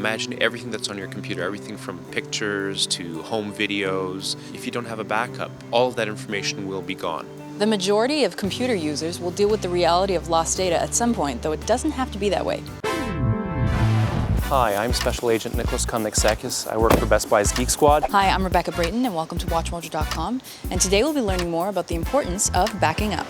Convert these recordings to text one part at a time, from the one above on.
Imagine everything that's on your computer, everything from pictures to home videos. If you don't have a backup, all of that information will be gone. The majority of computer users will deal with the reality of lost data at some point, though it doesn't have to be that way. Hi, I'm Special Agent Nicholas Konniksakis. I work for Best Buy's Geek Squad. Hi, I'm Rebecca Brayton, and welcome to WatchMojo.com. And today we'll be learning more about the importance of backing up.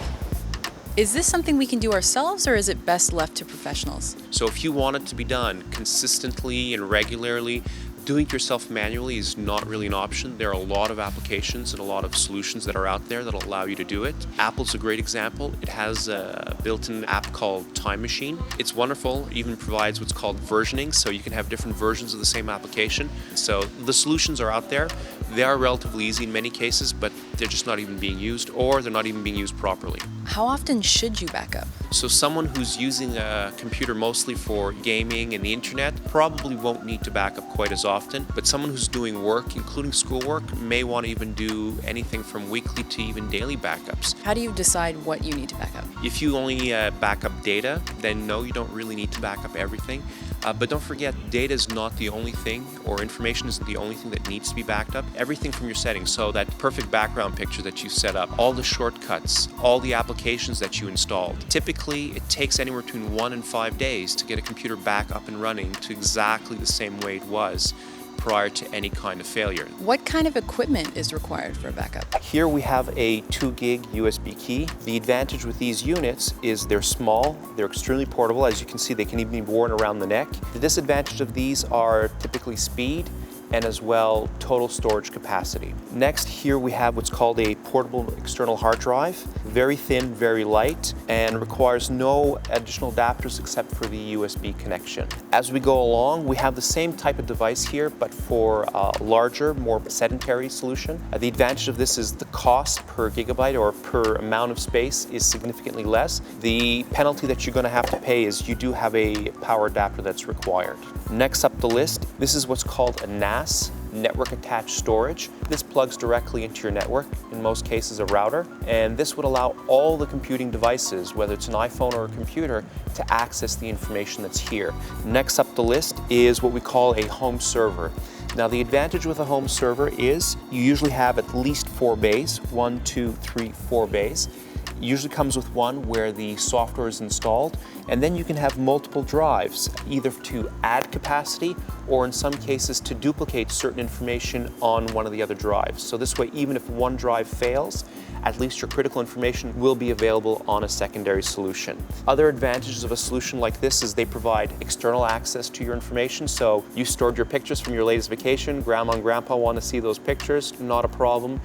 Is this something we can do ourselves, or is it best left to professionals? So if you want it to be done consistently and regularly, doing it yourself manually is not really an option. There are a lot of applications and a lot of solutions that are out there that'll allow you to do it. Apple's a great example. It has a built-in app called Time Machine. It's wonderful. It even provides what's called versioning, so you can have different versions of the same application. So the solutions are out there. They are relatively easy in many cases, but they're just not even being used, or they're not even being used properly. How often should you back up? So someone who's using a computer mostly for gaming and the internet probably won't need to back up quite as often, but someone who's doing work, including schoolwork, may want to even do anything from weekly to even daily backups. How do you decide what you need to back up? If you only back up data, then no, you don't really need to back up everything. But don't forget, data is not the only thing, or information isn't the only thing that needs to be backed up. Everything from your settings, so that perfect background picture that you set up, all the shortcuts, all the applications that you installed. Typically, it takes anywhere between 1 and 5 days to get a computer back up and running to exactly the same way it was prior to any kind of failure. What kind of equipment is required for a backup? Here we have a 2 gig USB key. The advantage with these units is they're small, they're extremely portable. As you can see, they can even be worn around the neck. The disadvantage of these are typically speed and as well total storage capacity. Next, here we have what's called a portable external hard drive. Very thin, very light, and requires no additional adapters except for the USB connection. As we go along, we have the same type of device here, but for a larger, more sedentary solution. The advantage of this is the cost per gigabyte or per amount of space is significantly less. The penalty that you're going to have to pay is you do have a power adapter that's required. Next up the list, this is what's called a NAS, network attached storage. This plugs directly into your network, in most cases a router, and this would allow all the computing devices, whether it's an iPhone or a computer, to access the information that's here. Next up the list is what we call a home server. Now the advantage with a home server is you usually have at least 4 bays, 1, 2, 3, 4 bays. It usually comes with one where the software is installed, and then you can have multiple drives, either to add capacity or in some cases to duplicate certain information on one of the other drives. So this way, even if one drive fails, at least your critical information will be available on a secondary solution. Other advantages of a solution like this is they provide external access to your information. So you stored your pictures from your latest vacation, grandma and grandpa want to see those pictures, not a problem.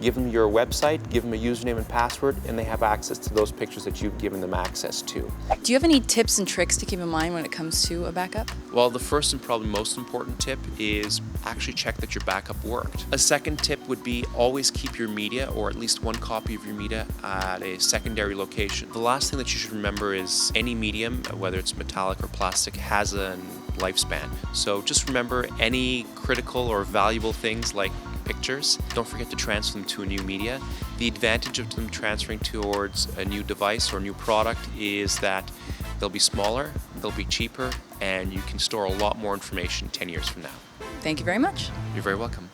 Give them your website, give them a username and password, and they have access to those pictures that you've given them access to. Do you have any tips and tricks to keep in mind when it comes to a backup? Well, the first and probably most important tip is actually check that your backup worked. A second tip would be always keep your media, or at least one copy of your media, at a secondary location. The last thing that you should remember is any medium, whether it's metallic or plastic, has a lifespan. So just remember any critical or valuable things like pictures, don't forget to transfer them to a new media. The advantage of them transferring towards a new device or new product is that they'll be smaller, they'll be cheaper, and you can store a lot more information 10 years from now. Thank you very much. You're very welcome.